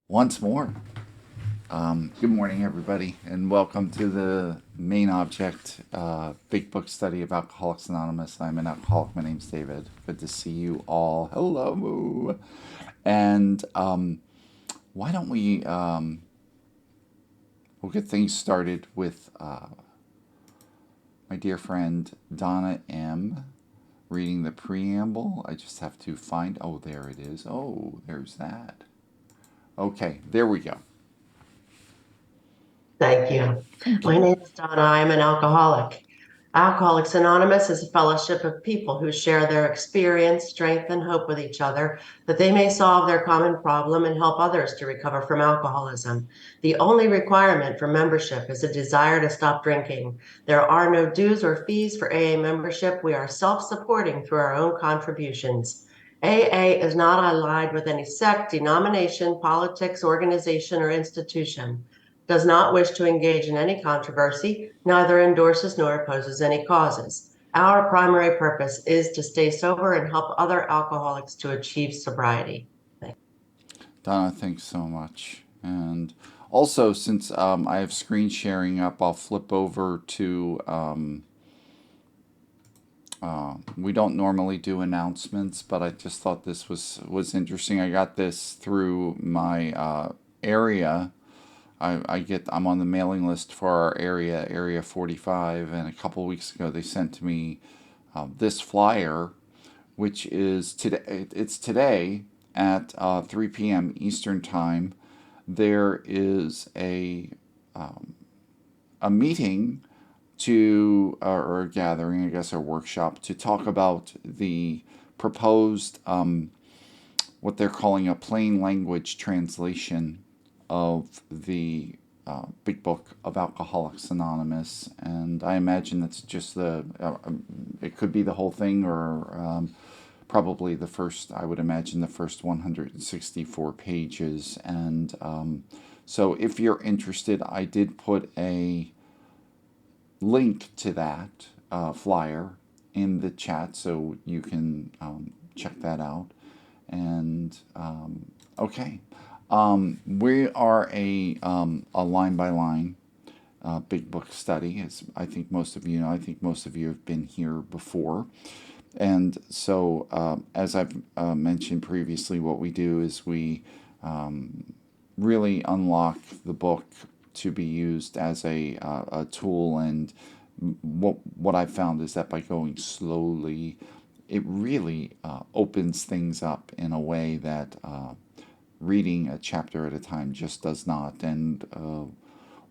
once more. Good morning, everybody, and welcome to the main object big book study of Alcoholics Anonymous. I'm an alcoholic. My name's David. Good to see you all. Hello. And why don't we'll get things started with my dear friend Donna M. reading the preamble. I just have to find, oh, there it is. Oh, there's that. Okay, there we go. Thank you. Thank My you. name is Donna. I'm an alcoholic. Alcoholics Anonymous is a fellowship of people who share their experience, strength, and hope with each other that they may solve their common problem and help others to recover from alcoholism. The only requirement for membership is a desire to stop drinking. There are no dues or fees for AA membership. We are self supporting through our own contributions. AA is not allied with any sect, denomination, politics, organization, or institution, does not wish to engage in any controversy, neither endorses nor opposes any causes. Our primary purpose is to stay sober and help other alcoholics to achieve sobriety. Donna, thanks so much. And also, since I have screen sharing up, I'll flip over to. We don't normally do announcements, but I just thought this was interesting. I got this through my area. I'm on the mailing list for our Area 45, and a couple weeks ago they sent to me this flyer, which is today. It's today at 3 p.m. Eastern Time. There is a meeting or a gathering, I guess, or workshop to talk about the proposed what they're calling a plain language translation of the Big Book of Alcoholics Anonymous, and I imagine that's just it could be the whole thing, or probably the first, I would imagine the first 164 pages. And so if you're interested, I did put a link to that flyer in the chat so you can check that out. And okay, we are a line by line big book study, as I think most of you know. I think most of you have been here before. And so, as I've mentioned previously, what we do is we really unlock the book to be used as a tool. And what I've found is that by going slowly, it really opens things up in a way that reading a chapter at a time just does not. And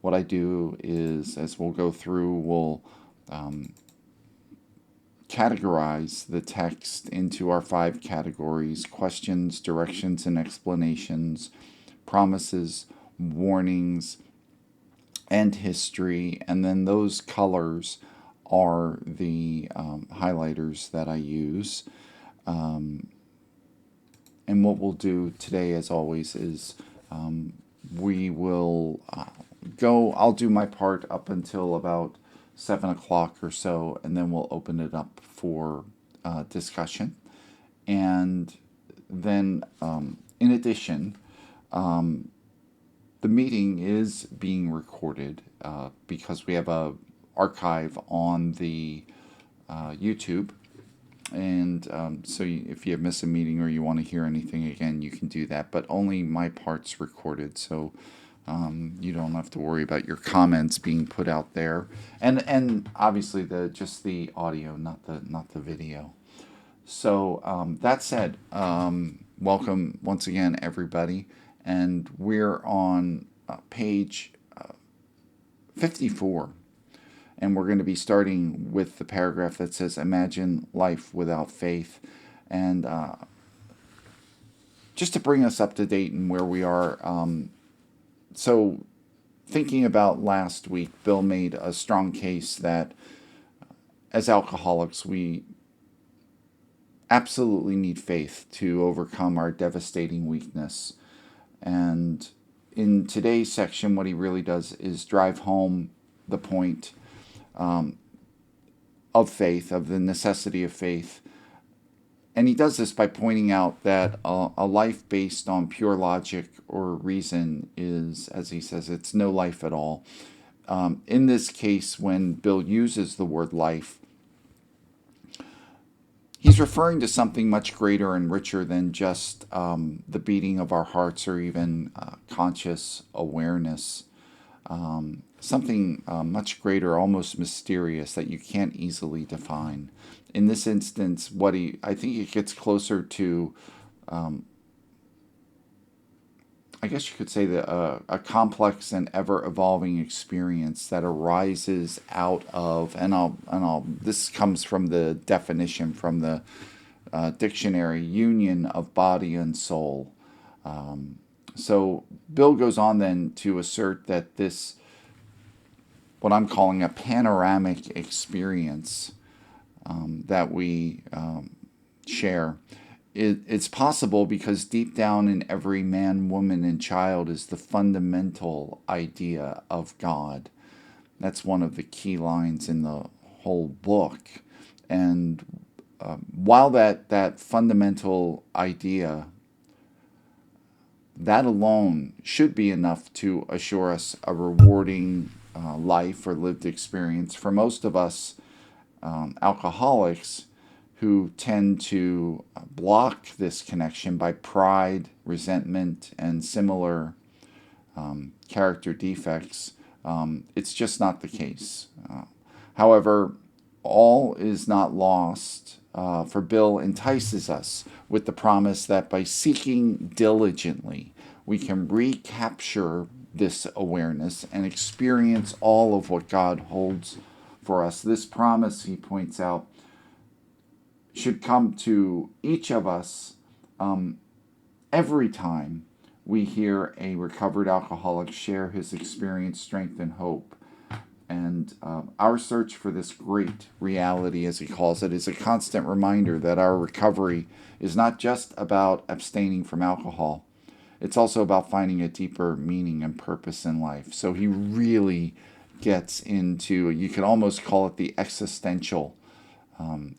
what I do is, as we'll go through, we'll categorize the text into our 5 categories: questions, directions, and explanations, promises, warnings, and history. And then those colors are the highlighters that I use. And what we'll do today, as always, is we will I'll do my part up until about 7 o'clock or so, and then we'll open it up for discussion. And then, in addition, the meeting is being recorded because we have a archive on the YouTube. And so if you miss a meeting or you want to hear anything again, you can do that. But only my part's recorded, so you don't have to worry about your comments being put out there. And obviously just the audio, not the video. So that said, welcome once again, everybody. And we're on page 54. And we're going to be starting with the paragraph that says, "Imagine life without faith." And just to bring us up to date and where we are, so thinking about last week, Bill made a strong case that as alcoholics, we absolutely need faith to overcome our devastating weakness. And in today's section, what he really does is drive home the point of faith, of the necessity of faith, And he does this by pointing out that a life based on pure logic or reason is, as he says, it's no life at all. In this case, when Bill uses the word life, he's referring to something much greater and richer than just the beating of our hearts or even conscious awareness. Something much greater, almost mysterious, that you can't easily define. In this instance, I think it gets closer to, I guess you could say, a complex and ever evolving experience that arises out of, this comes from the definition from the dictionary, union of body and soul. So Bill goes on then to assert that this, what I'm calling a panoramic experience that we share, it's possible because deep down in every man, woman, and child is the fundamental idea of God. That's one of the key lines in the whole book. And while that fundamental idea, that alone should be enough to assure us a rewarding life or lived experience. For most of us alcoholics who tend to block this connection by pride, resentment, and similar character defects, it's just not the case. However, all is not lost, for Bill entices us with the promise that by seeking diligently, we can recapture this awareness and experience all of what God holds for us. This promise, he points out, should come to each of us every time we hear a recovered alcoholic share his experience, strength, and hope. And our search for this great reality, as he calls it, is a constant reminder that our recovery is not just about abstaining from alcohol. It's also about finding a deeper meaning and purpose in life. So he really gets into, you could almost call it the existential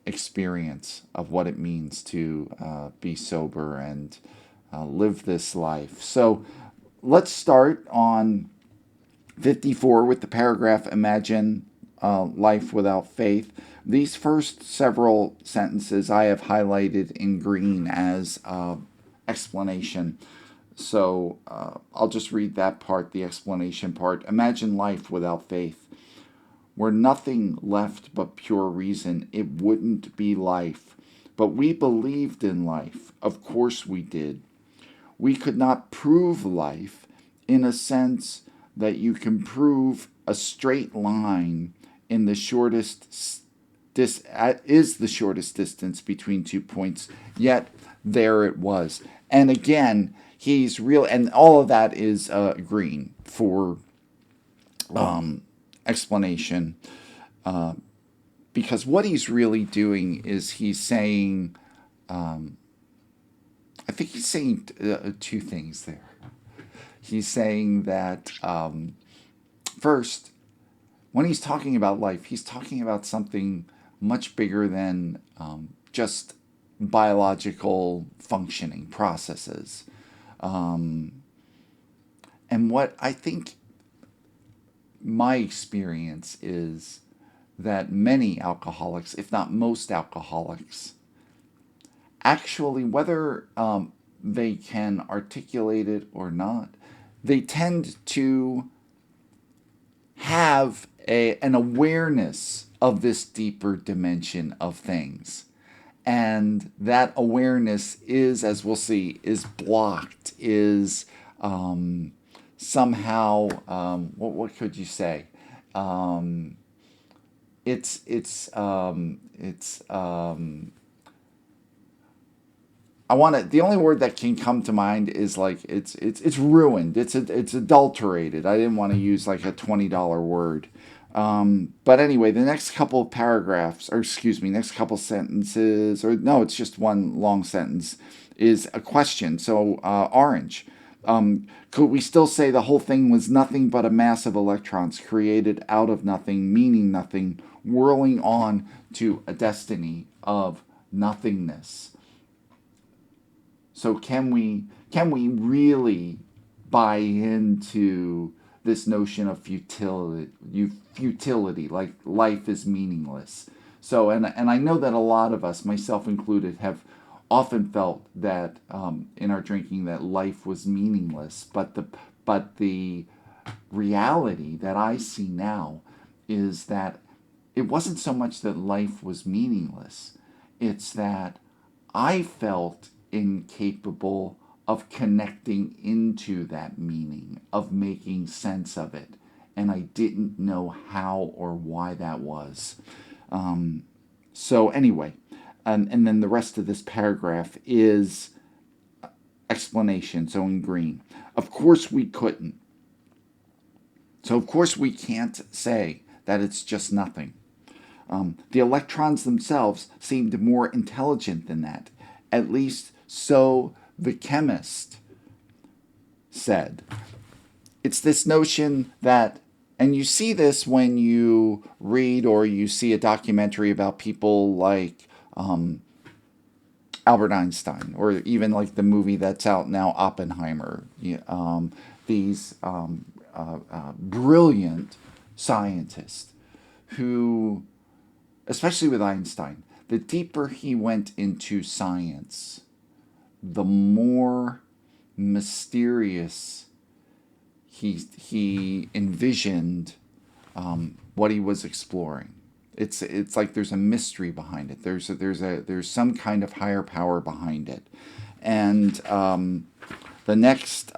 experience of what it means to be sober and live this life. So let's start on 54 with the paragraph, imagine life without faith. These first several sentences I have highlighted in green as explanation. So I'll just read that part, the explanation part. Imagine life without faith. Were nothing left but pure reason, it wouldn't be life. But we believed in life. Of course we did. We could not prove life in a sense that you can prove a straight line in the shortest is the shortest distance between 2 points. Yet there it was. And again, he's real, and all of that is green for explanation. Because what he's really doing is he's saying, I think he's saying two things there. He's saying that first, when he's talking about life, he's talking about something much bigger than just biological functioning processes. And what I think my experience is that many alcoholics, if not most alcoholics, actually, whether they can articulate it or not, they tend to have an awareness of this deeper dimension of things. And that awareness is, as we'll see, is blocked, is somehow, what could you say? It's I want to. The only word that can come to mind is like it's ruined. It's adulterated. I didn't want to use like a $20 word. But anyway, the next couple of paragraphs, or excuse me, next couple sentences, or no, it's just one long sentence, is a question. So orange. Could we still say the whole thing was nothing but a mass of electrons created out of nothing, meaning nothing, whirling on to a destiny of nothingness? So can we really buy into this notion of futility, like life is meaningless? So and I know that a lot of us, myself included, have often felt that in our drinking that life was meaningless, but the reality that I see now is that it wasn't so much that life was meaningless, it's that I felt incapable of connecting into that meaning, of making sense of it. And I didn't know how or why that was. So, anyway, and then the rest of this paragraph is explanation, so in green. Of course, we couldn't. So, of course, we can't say that it's just nothing. The electrons themselves seemed more intelligent than that. At least so the chemist said. It's this notion that, and you see this when you read or you see a documentary about people like Albert Einstein, or even like the movie that's out now, Oppenheimer. These brilliant scientists who, especially with Einstein, the deeper he went into science, the more mysterious he envisioned what he was exploring. It's like there's a mystery behind it. There's some kind of higher power behind it, and the next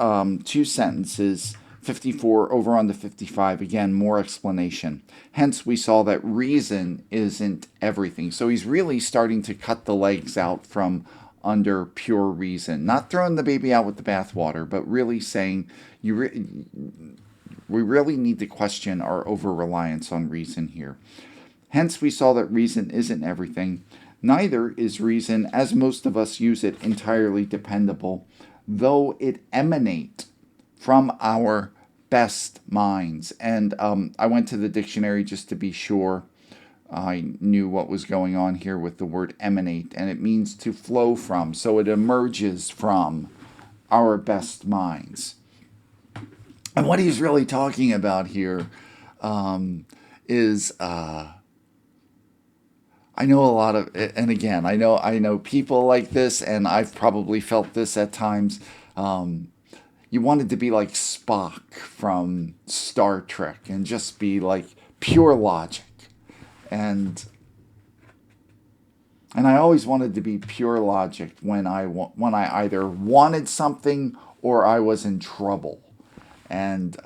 two sentences, 54 over on the 55, again, more explanation. Hence, we saw that reason isn't everything. So he's really starting to cut the legs out from under pure reason. Not throwing the baby out with the bathwater, but really saying we really need to question our over reliance on reason here. Hence, we saw that reason isn't everything. Neither is reason, as most of us use it, entirely dependable, though it emanate from our best minds. And I went to the dictionary just to be sure I knew what was going on here with the word emanate, and it means to flow from. So it emerges from our best minds. And what he's really talking about here is I know a lot of, and again, I know people like this, and I've probably felt this at times. You wanted to be like Spock from Star Trek and just be like pure logic, and I always wanted to be pure logic when I either wanted something or I was in trouble, and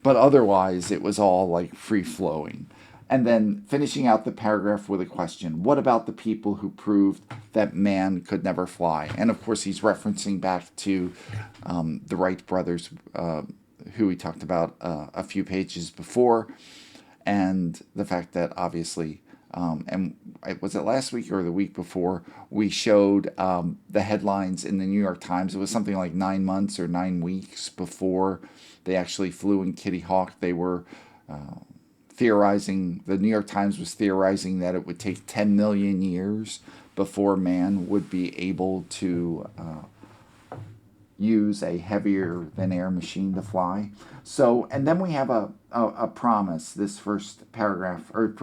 but otherwise it was all like free flowing. And then finishing out the paragraph with a question: what about the people who proved that man could never fly? And of course, he's referencing back to the Wright brothers, who we talked about a few pages before, and the fact that obviously, and was it last week or the week before, we showed the headlines in the New York Times. It was something like 9 months or 9 weeks before they actually flew in Kitty Hawk. They were theorizing, the New York Times was theorizing that it would take 10 million years before man would be able to use a heavier than air machine to fly. So, and then we have a promise, this first paragraph, or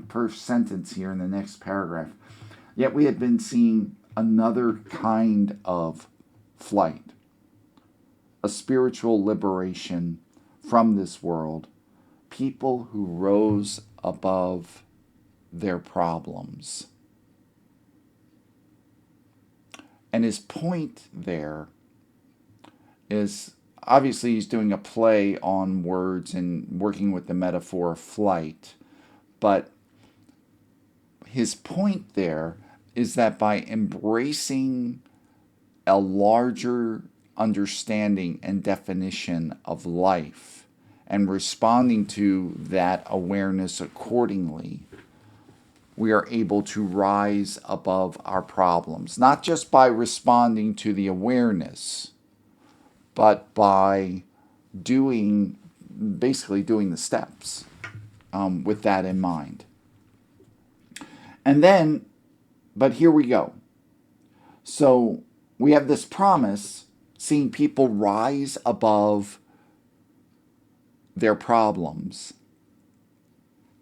first sentence here in the next paragraph. Yet we had been seeing another kind of flight, a spiritual liberation from this world, people who rose above their problems. And his point there is, obviously he's doing a play on words and working with the metaphor of flight, but his point there is that by embracing a larger understanding and definition of life and responding to that awareness accordingly, we are able to rise above our problems, not just by responding to the awareness, but by doing, basically doing the steps with that in mind. And then, but here we go. So we have this promise, seeing people rise above their problems.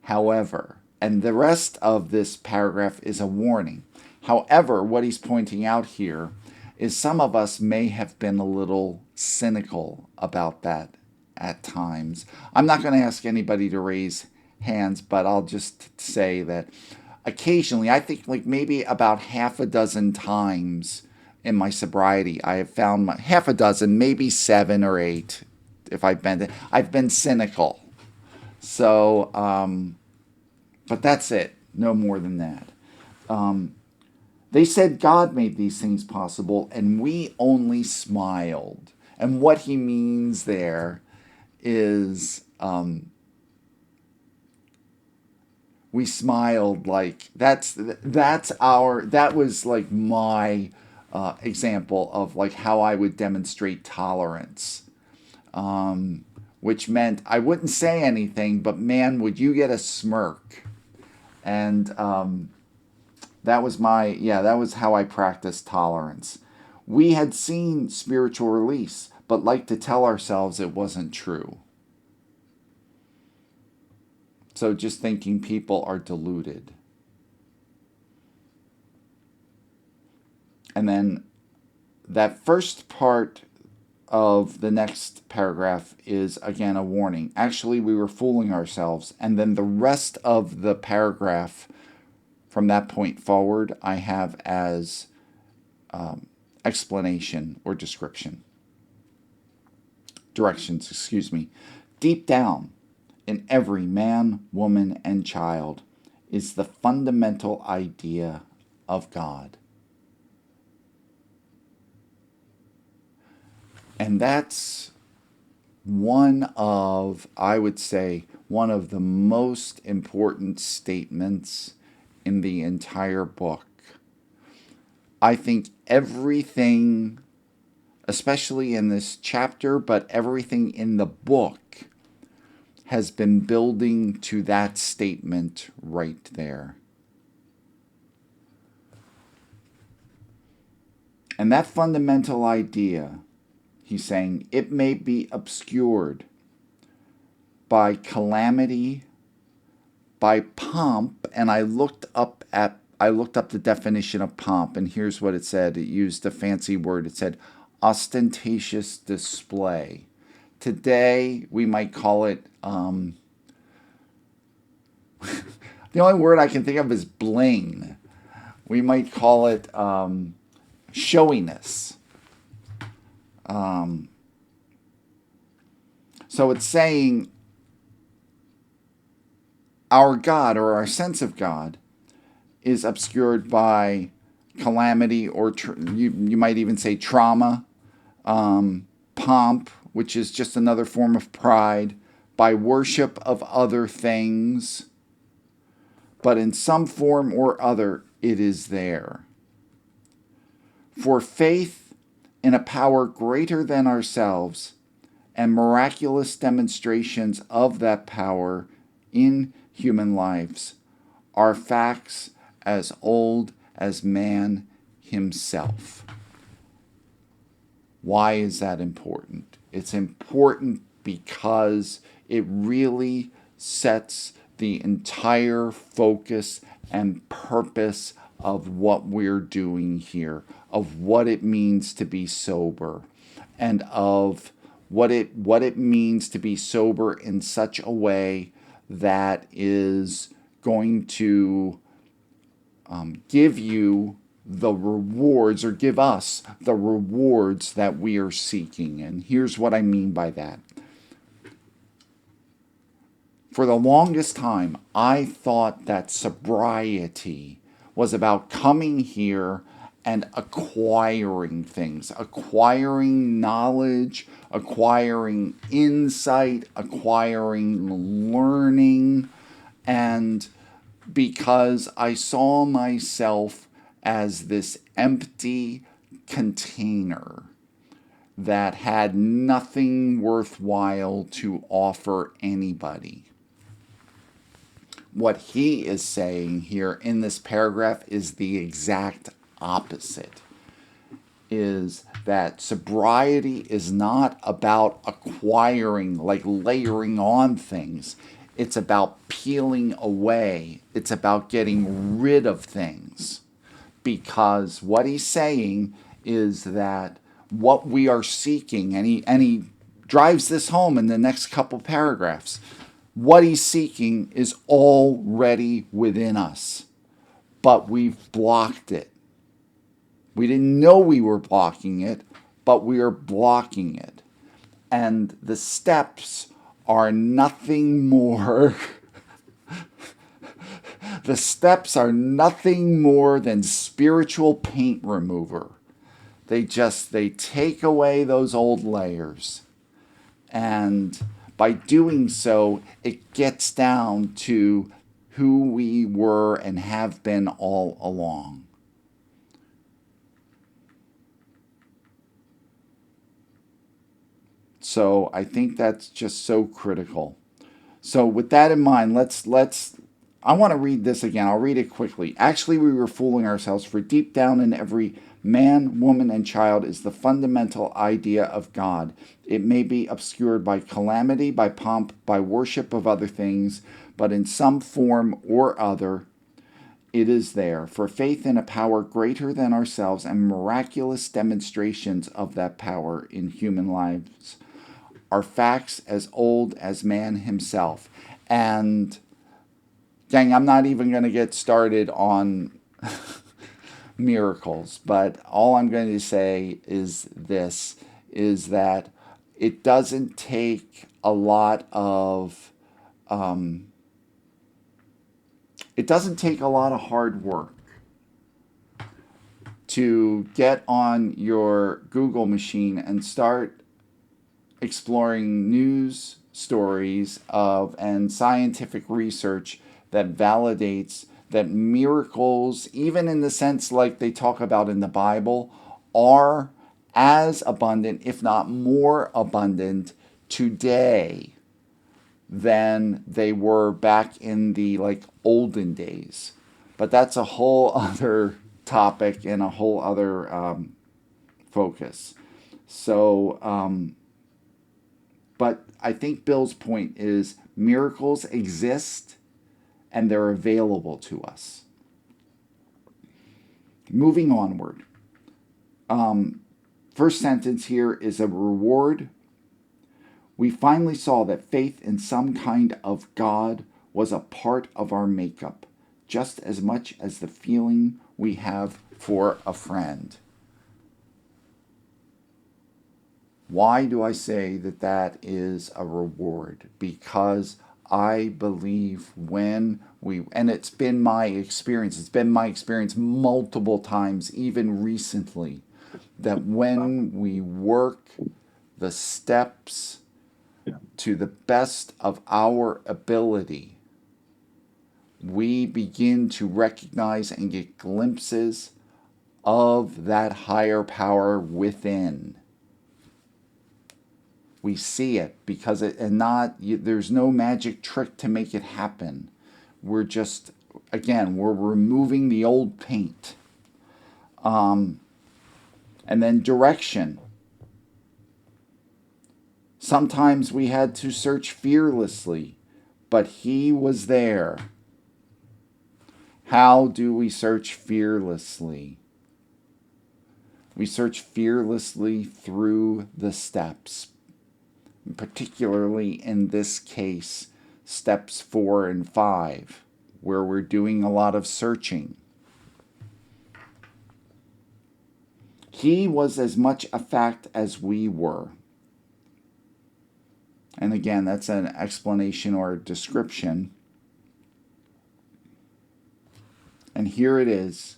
However, and the rest of this paragraph is a warning. However, what he's pointing out here is some of us may have been a little cynical about that at times. I'm not going to ask anybody to raise hands, but I'll just say that occasionally, I think like maybe about half a dozen times in my sobriety, I have found half a dozen, maybe 7 or 8, if I've been cynical. So, but that's it. No more than that. They said God made these things possible, and we only smiled. And what he means there is we smiled, like that was like my example of like how I would demonstrate tolerance, which meant I wouldn't say anything, but man, would you get a smirk. And that was how I practiced tolerance. We had seen spiritual release, but liked to tell ourselves it wasn't true. So just thinking people are deluded. And then that first part of the next paragraph is again a warning. Actually, we were fooling ourselves. And then the rest of the paragraph from that point forward, I have as explanation or directions, excuse me. Deep down in every man, woman, and child is the fundamental idea of God. And that's I would say, one of the most important statements in the entire book. I think everything, especially in this chapter, but everything in the book, has been building to that statement right there. And that fundamental idea, he's saying, it may be obscured by calamity, by pomp, and I looked up the definition of pomp, and here's what it said. It used a fancy word. It said ostentatious display. Today we might call it the only word I can think of is bling. We might call it showiness. So it's saying our God, or our sense of God, is obscured by calamity, or you might even say trauma, pomp, which is just another form of pride, by worship of other things, but in some form or other, it is there. For faith in a power greater than ourselves and miraculous demonstrations of that power in human lives are facts as old as man himself. Why is that important? It's important because it really sets the entire focus and purpose of what we're doing here, of what it means to be sober, and of what it means to be sober in such a way that is going to give you the rewards, or give us the rewards that we are seeking. And here's what I mean by that. For the longest time, I thought that sobriety was about coming here and acquiring things, acquiring knowledge, acquiring insight, acquiring learning, and because I saw myself as this empty container that had nothing worthwhile to offer anybody. What he is saying here in this paragraph is the exact opposite. is that sobriety is not about acquiring, like layering on things. It's about peeling away. It's about getting rid of things. Because what he's saying is that what we are seeking, and he drives this home in the next couple paragraphs, what he's seeking is already within us, but we've blocked it. We didn't know we were blocking it, but we are blocking it. And the steps are nothing more. The steps are nothing more than spiritual paint remover. They take away those old layers. And by doing so, it gets down to who we were and have been all along. So I think that's just so critical. So with that in mind, let's I want to read this again. I'll read it quickly. Actually, we were fooling ourselves, for deep down in every man, woman, and child is the fundamental idea of God. It may be obscured by calamity, by pomp, by worship of other things, but in some form or other, it is there. For faith in a power greater than ourselves and miraculous demonstrations of that power in human lives are facts as old as man himself. And gang, I'm not even going to get started on miracles, but all I'm going to say is this, is that it doesn't take a lot of it doesn't take a lot of hard work to get on your Google machine and start exploring news stories of and scientific research that validates that miracles, even in the sense like they talk about in the Bible, are as abundant, if not more abundant, today than they were back in the like olden days. But that's a whole other topic and a whole other focus. So, but I think Bill's point is miracles exist and they're available to us. Moving onward. First sentence here is a reward. We finally saw that faith in some kind of God was a part of our makeup, just as much as the feeling we have for a friend. Why do I say that that is a reward? Because I believe when we, and it's been my experience multiple times, even recently, that when we work the steps to the best of our ability, we begin to recognize and get glimpses of that higher power within. We see it because it, and not, there's no magic trick to make it happen. We're just, again, we're removing the old paint. And then direction. Sometimes we had to search fearlessly, but he was there. How do we search fearlessly? We search fearlessly through the steps, particularly in this case, steps 4 and 5, where we're doing a lot of searching. He was as much a fact as we were. And again, that's an explanation or a description. And here it is.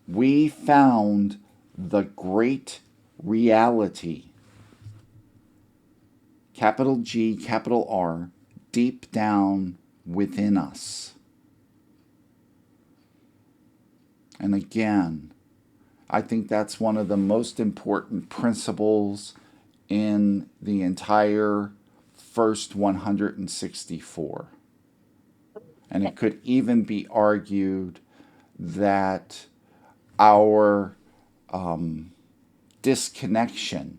We found the great reality, capital G, capital R, deep down within us. And again, I think that's one of the most important principles in the entire first 164. And it could even be argued that our disconnection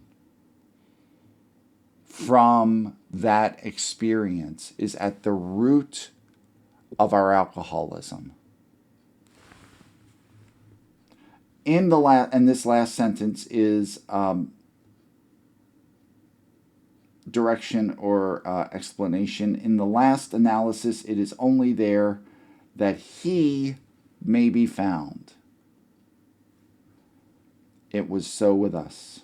from that experience is at the root of our alcoholism. And this last sentence is direction or explanation. In the last analysis, it is only there that he may be found. It was so with us.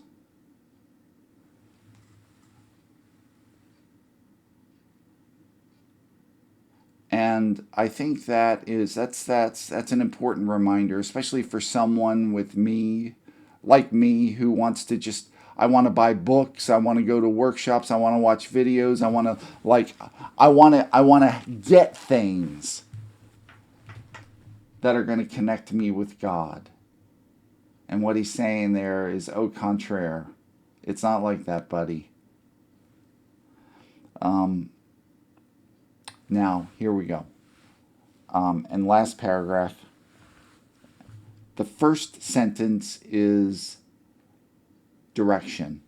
And I think that's an important reminder, especially for someone like me, who wants to just, I want to buy books, I want to go to workshops, I want to watch videos, I want to get things that are going to connect me with God. And what he's saying there is au contraire. It's not like that, buddy. Now, here we go. And last paragraph. The first sentence is direction.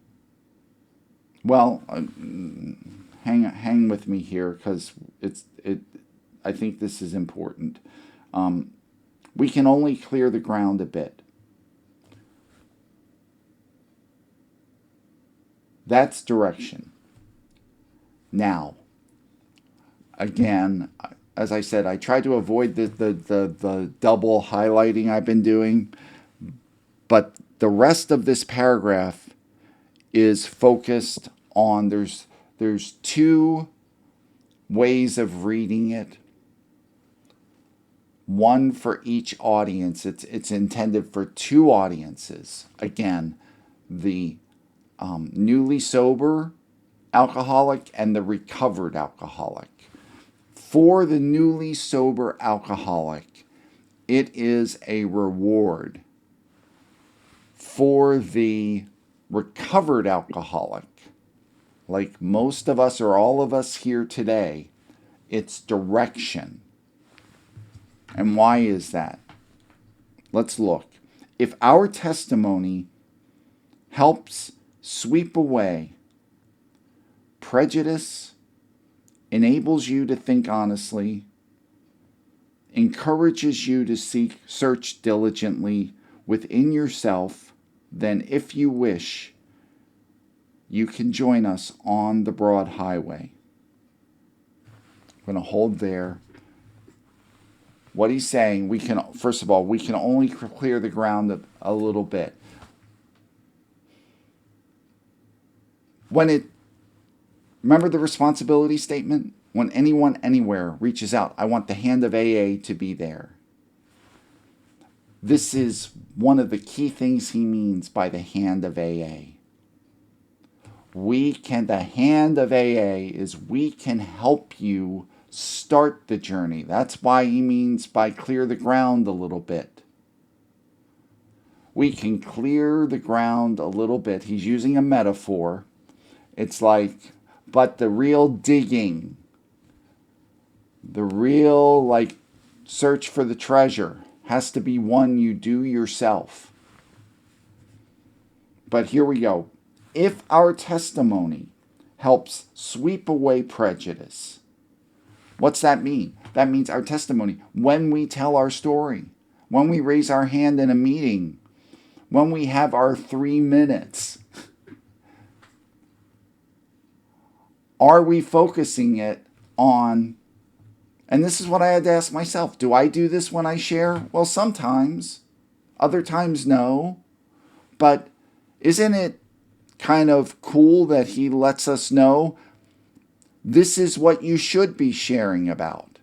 Well, hang with me here, because I think this is important. We can only clear the ground a bit. That's direction. Now, again, as I said, I try to avoid the double highlighting I've been doing, but the rest of this paragraph is focused on, there's two ways of reading it, one for each audience. It's intended for two audiences. Again, the newly sober alcoholic and the recovered alcoholic. For the newly sober alcoholic, it is a reward. For the recovered alcoholic, like most of us or all of us here today, it's direction. And why is that? Let's look. If our testimony helps sweep away prejudice, enables you to think honestly, encourages you to search diligently within yourself, then if you wish, you can join us on the broad highway. I'm going to hold there. What he's saying, first of all, we can only clear the ground a little bit. Remember the responsibility statement? When anyone anywhere reaches out, I want the hand of AA to be there. This is one of the key things he means by the hand of AA. The hand of AA is we can help you start the journey. That's why he means by clear the ground a little bit. We can clear the ground a little bit. He's using a metaphor. It's like, but the real digging, the real search for the treasure has to be one you do yourself. But here we go. If our testimony helps sweep away prejudice, what's that mean? That means our testimony, when we tell our story, when we raise our hand in a meeting, when we have our 3 minutes, are we focusing it on, and this is what I had to ask myself, do I do this when I share? Well, sometimes. Other times, no. But isn't it kind of cool that he lets us know this is what you should be sharing about?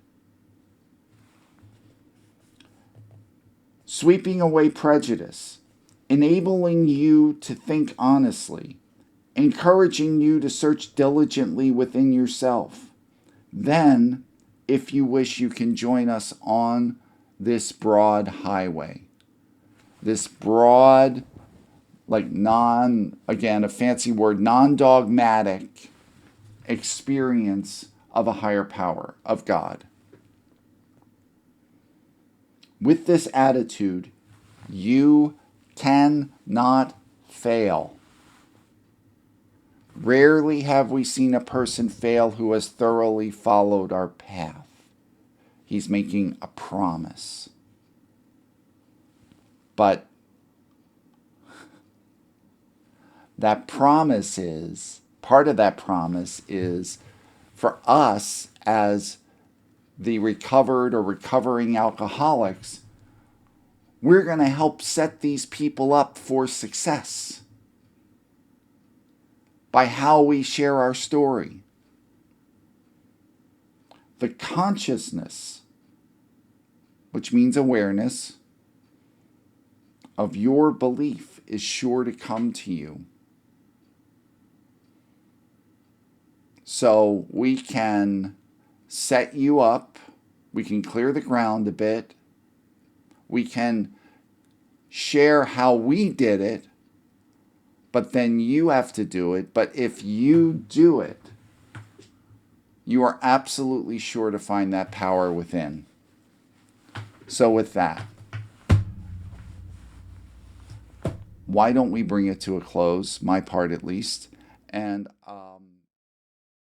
Sweeping away prejudice, enabling you to think honestly, encouraging you to search diligently within yourself. Then, if you wish, you can join us on this broad highway. This broad, again, a fancy word, non-dogmatic experience of a higher power, of God. With this attitude, you cannot fail. Rarely have we seen a person fail who has thoroughly followed our path. He's making a promise. But that promise is, part of that promise is for us as the recovered or recovering alcoholics, we're going to help set these people up for success by how we share our story. The consciousness, which means awareness, of your belief is sure to come to you. So we can set you up, we can clear the ground a bit, we can share how we did it, but then you have to do it. But if you do it, you are absolutely sure to find that power within. So with that, why don't we bring it to a close, my part at least, and